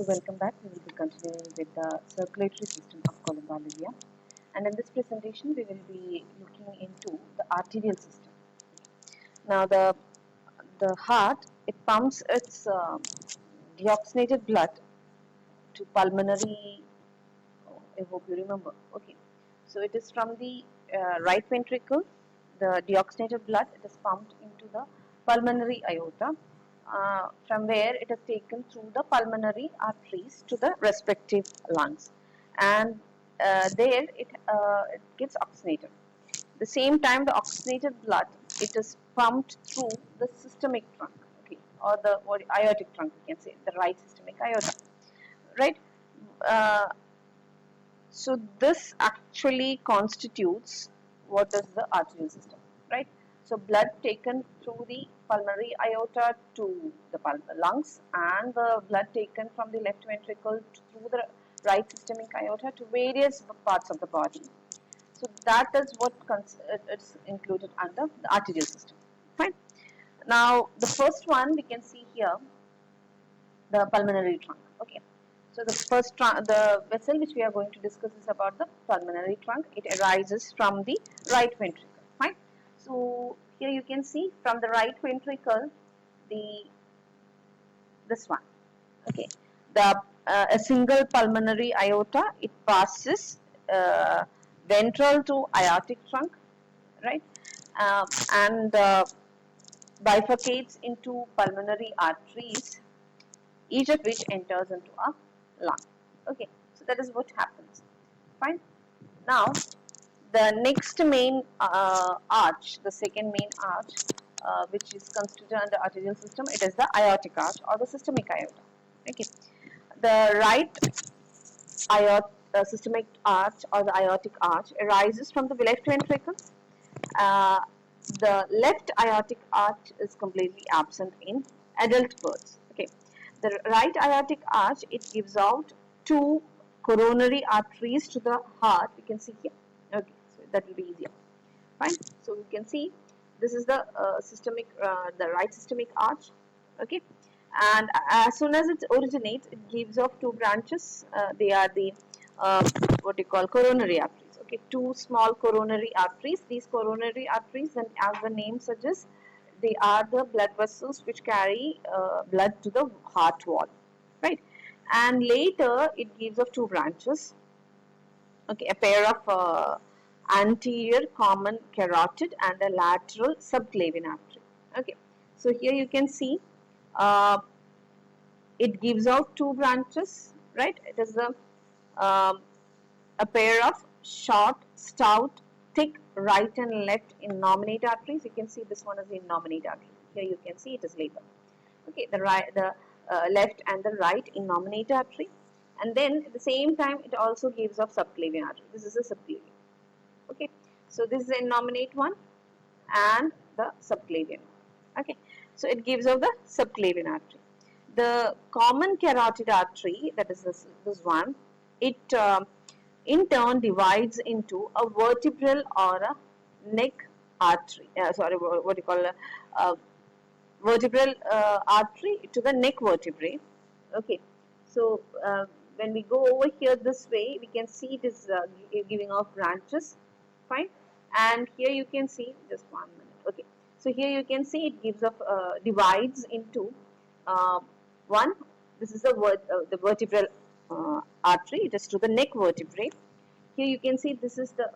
So welcome back. We will be continuing with the circulatory system of Columbalia, and in this presentation we will be looking into the arterial system. Now the heart, it pumps its deoxygenated blood to pulmonary. Oh, I hope you remember. Okay, so it is from the right ventricle. The deoxygenated blood, it is pumped into the pulmonary aorta, from where it is taken through the pulmonary arteries to the respective lungs, and there it gets oxygenated. The same time, the oxygenated blood, it is pumped through the systemic trunk, okay, or aortic trunk, we can say, the right systemic aorta, right? Uh, so this actually constitutes what is the arterial system, right? So blood taken through the pulmonary aorta to the lungs, and the blood taken from the left ventricle through the right systemic aorta to various parts of the body. So that is what it's included under the arterial system. Fine. Now the first one we can see here, the pulmonary trunk. Okay. So the vessel which we are going to discuss is about the pulmonary trunk. It arises from the right ventricle. Fine. So here you can see from the right ventricle, the this one. Okay. The a single pulmonary aorta, it passes ventral to aortic trunk, right, and bifurcates into pulmonary arteries, each of which enters into a lung. Okay, so that is what happens. Fine. Now, the next main arch, the second main arch, which is constituted under arterial system, it is the aortic arch or the systemic aorta. Okay, the right systemic arch or the aortic arch arises from the left ventricle. Uh, the left aortic arch is completely absent in adult birds. Okay, the right aortic arch, it gives out two coronary arteries to the heart. We can see here. Okay, so that will be easier. Fine. So we can see this is the the right systemic arch. Okay, and as soon as it originates, it gives off two branches. They are the what you call coronary arteries. Okay, two small coronary arteries. These coronary arteries, and as the name suggests, they are the blood vessels which carry blood to the heart wall, right? And later it gives off two branches. Okay, a pair of anterior common carotid and a lateral subclavian artery. Okay, so here you can see uh, it gives out two branches, right? It is um, a pair of short, stout, thick right and left innominate arteries. You can see this one is the innominate artery. Here you can see it is labeled. Okay, the left and the right innominate artery, and then at the same time it also gives off subclavian artery. This is a subclavian. Okay, so this is the innominate one and the subclavian one. Okay, so it gives off the subclavian artery. The common carotid artery, that is this one, it in turn divides into a vertebral or a neck artery. Sorry, what do you call a vertebral artery to the neck vertebrae. Okay, so when we go over here this way, we can see it is giving off branches. Fine, and here you can see, just 1 minute. Okay, so here you can see it gives off divides into uh, one. This is the vertebral artery. It is to the neck vertebrae. Here you can see this is the,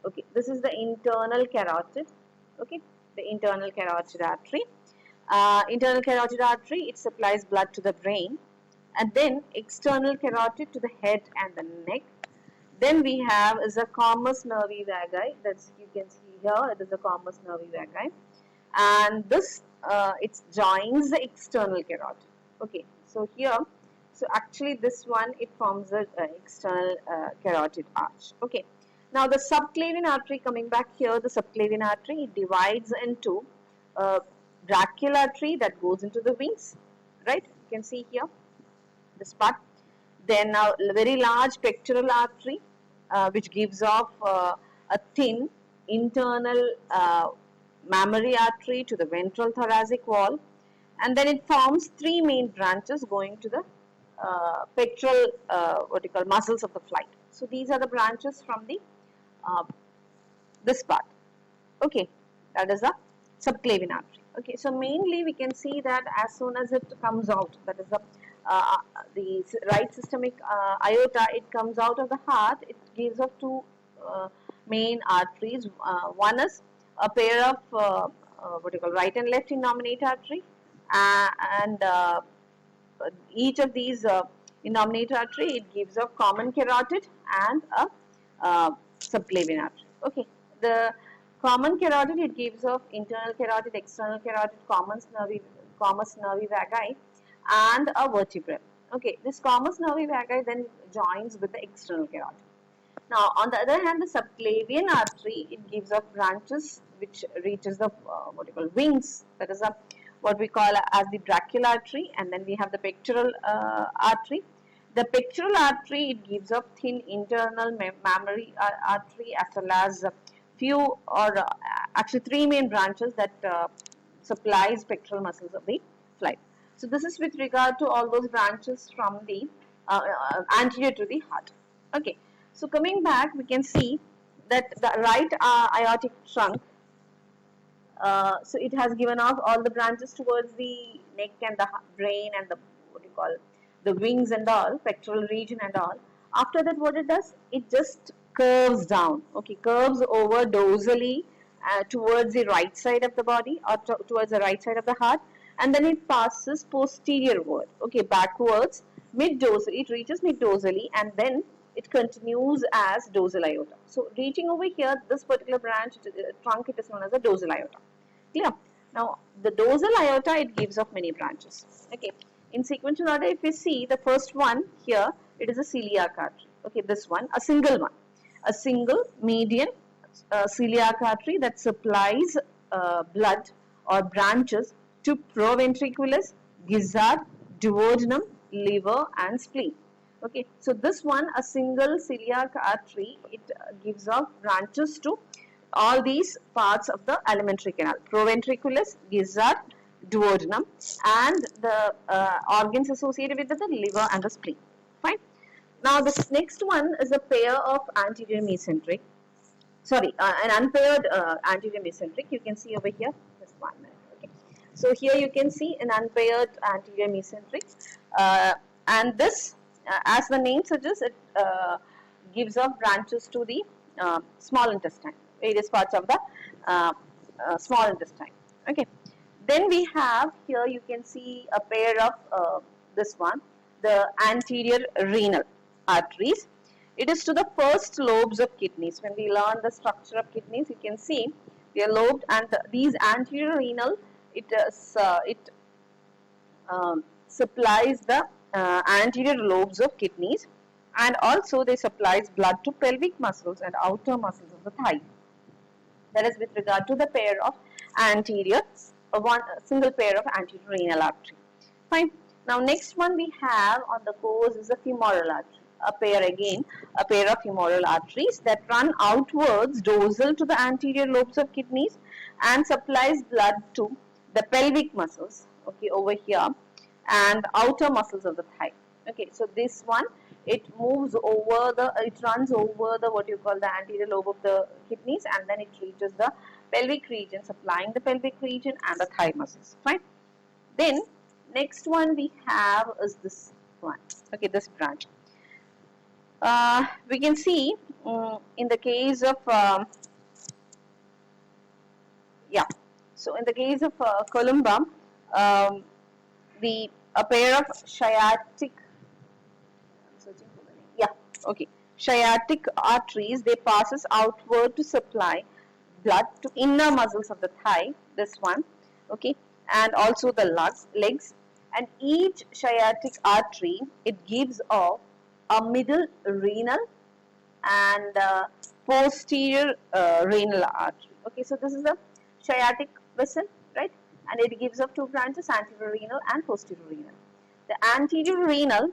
okay, this is the internal carotid. Okay, the internal carotid artery. Internal carotid artery, it supplies blood to the brain, and then external carotid to the head and the neck. Then we have is a corpus nervi vagi. That's, you can see here, it is a corpus nervi vagi, and this it joins the external carotid. Okay, so here, so actually this one, it forms the external carotid arch. Okay, now the subclavian artery, coming back here, the subclavian artery, it divides into uh, brachial artery that goes into the wings, right? You can see here this part. Then now very large pectoral artery, which gives off a thin internal mammary artery to the ventral thoracic wall, and then it forms three main branches going to the pectoral what you call muscles of the flight. So these are the branches from the uh, this part. Okay, that is the subclavian artery. Okay, so mainly we can see that as soon as it comes out, that is the right systemic aorta, it comes out of the heart. It gives off two main arteries. One is a pair of what you call right and left innominate artery, uh, and each of these innominate artery, it gives a common carotid and a subclavian artery. Okay, the common carotid, it gives of internal carotid, external carotid, common nervi vagi, and a vertebral. Okay, this common nervi vagi then joins with the external carotid. Now, on the other hand, the subclavian artery, it gives off branches which reaches the what you call wings. That is what we call as the brachial artery, and then we have the pectoral artery. The pectoral artery, it gives off thin internal mammary artery, as well as few or actually three main branches that supplies pectoral muscles of the flight. So this is with regard to all those branches from the anterior to the heart. Okay. So coming back, we can see that the right aortic trunk, so it has given off all the branches towards the neck and the brain and the what you call the wings and all, pectoral region and all. After that, what it does, it just curves down. Okay, curves over dorsally towards the right side of the body or towards the right side of the heart, and then it passes posteriorward. Okay, backwards, mid dorsally. It reaches mid dorsally, and then it continues as dorsal aorta. So reaching over here, this particular branch, trunk, it is known as a dorsal aorta. Clear? Now, the dorsal aorta, it gives off many branches. Okay. In sequential order, if we see the first one here, it is a celiac artery. Okay, this one, a single one. A single median celiac artery that supplies blood or branches to proventriculus, gizzard, duodenum, liver and spleen. Okay, so this one, a single celiac artery, it gives off branches to all these parts of the alimentary canal, proventriculus, gizzard, duodenum, and the organs associated with the liver and the spleen. Fine. Now the next one is a pair of anterior mesenteric. Sorry, an unpaired anterior mesenteric. You can see over here. Just 1 minute. Okay. So here you can see an unpaired anterior mesenteric, and this, as the name suggests, it gives off branches to the small intestine, various parts of the small intestine. Okay. Then we have here, you can see a pair of this one, the anterior renal arteries. It is to the first lobes of kidneys. When we learn the structure of kidneys, you can see they are lobed, and these anterior renal, it supplies the anterior lobes of kidneys, and also they supplies blood to pelvic muscles and outer muscles of the thigh. That is with regard to the pair of anterior, single pair of anterior renal artery. Fine. Now next one we have on the course is the femoral artery. A pair of femoral arteries that run outwards dorsal to the anterior lobes of kidneys and supplies blood to the pelvic muscles, okay, over here, and outer muscles of the thigh. Okay, so this one, it runs over the what you call the anterior lobe of the kidneys, and then it reaches the pelvic region, supplying the pelvic region and the thigh muscles. Fine. Then next one we have is this one. Okay, this branch. We can see in the case of so in the case of columba, a pair of sciatic sciatic arteries, they passes outward to supply blood to inner muscles of the thigh, this one, okay, and also the legs, and each sciatic artery, it gives off a middle renal and posterior renal artery. Okay, so this is the sciatic vessel, right, and it gives off two branches, anterior renal and posterior renal. The anterior renal,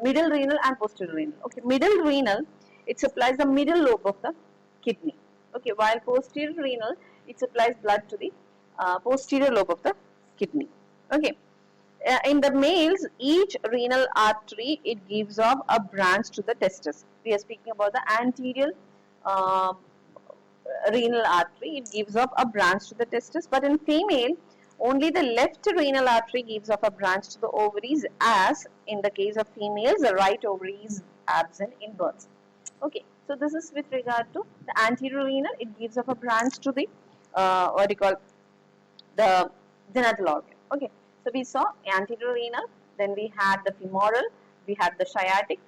middle renal and posterior renal. Okay, middle renal, it supplies the middle lobe of the kidney. Okay, while posterior renal, it supplies blood to the posterior lobe of the kidney. Okay, In the males, each renal artery, it gives off a branch to the testis. We are speaking about the anterior uh, renal artery, it gives off a branch to the testis, but in female, only the left renal artery gives off a branch to the ovaries, as in the case of females, the right ovary is absent in birth. Okay, so this is with regard to the anterior renal, it gives off a branch to the what do you call the genital organ. Okay, so we saw anterior renal, then we had the femoral, we had the sciatic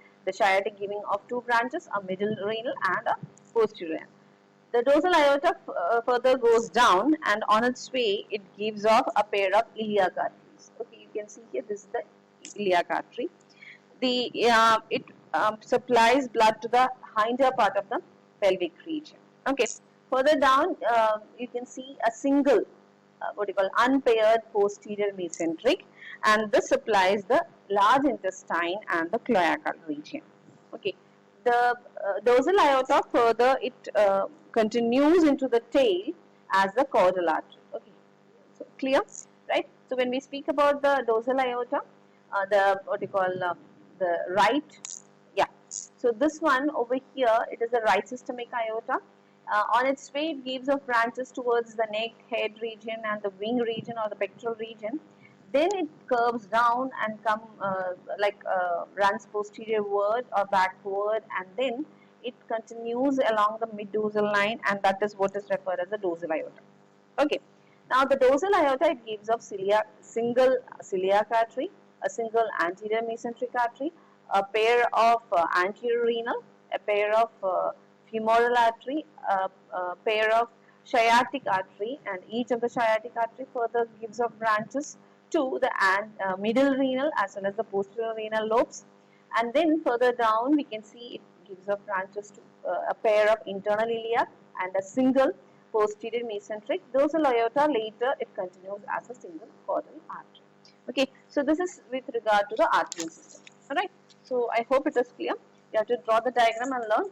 giving off two branches, a middle renal and a posterior. The dorsal aorta further goes down, and on its way it gives off a pair of iliac arteries. Okay, you can see here this is the iliac artery. The it supplies blood to the hinder part of the pelvic region. Okay, further down you can see a single what you call unpaired posterior mesenteric, and this supplies the large intestine and the cloacal region. Okay, the dorsal aorta further it continues into the tail as the caudal artery. Okay, so clear, right? So when we speak about the dorsal aorta, the what you call the right, yeah. So this one over here, it is a right systemic aorta. On its way, it gives off branches towards the neck, head region, and the wing region or the pectoral region. Then it curves down and runs posteriorward or backward, and then it continues along the mid dorsal line, and that is what is referred as the dorsal aorta. Okay. Now the dorsal aorta, it gives off single celiac artery, a single anterior mesenteric artery, a pair of anterior renal, a pair of femoral artery, a pair of sciatic artery, and each of the sciatic artery further gives off branches to the middle renal as well as the posterior renal lobes. And then further down we can see it gives off branches to a pair of internal iliac and a single posterior mesenteric. Dorsal aorta later it continues as a single caudal artery. Okay, so this is with regard to the artery system. Alright, so I hope it is clear. You have to draw the diagram and learn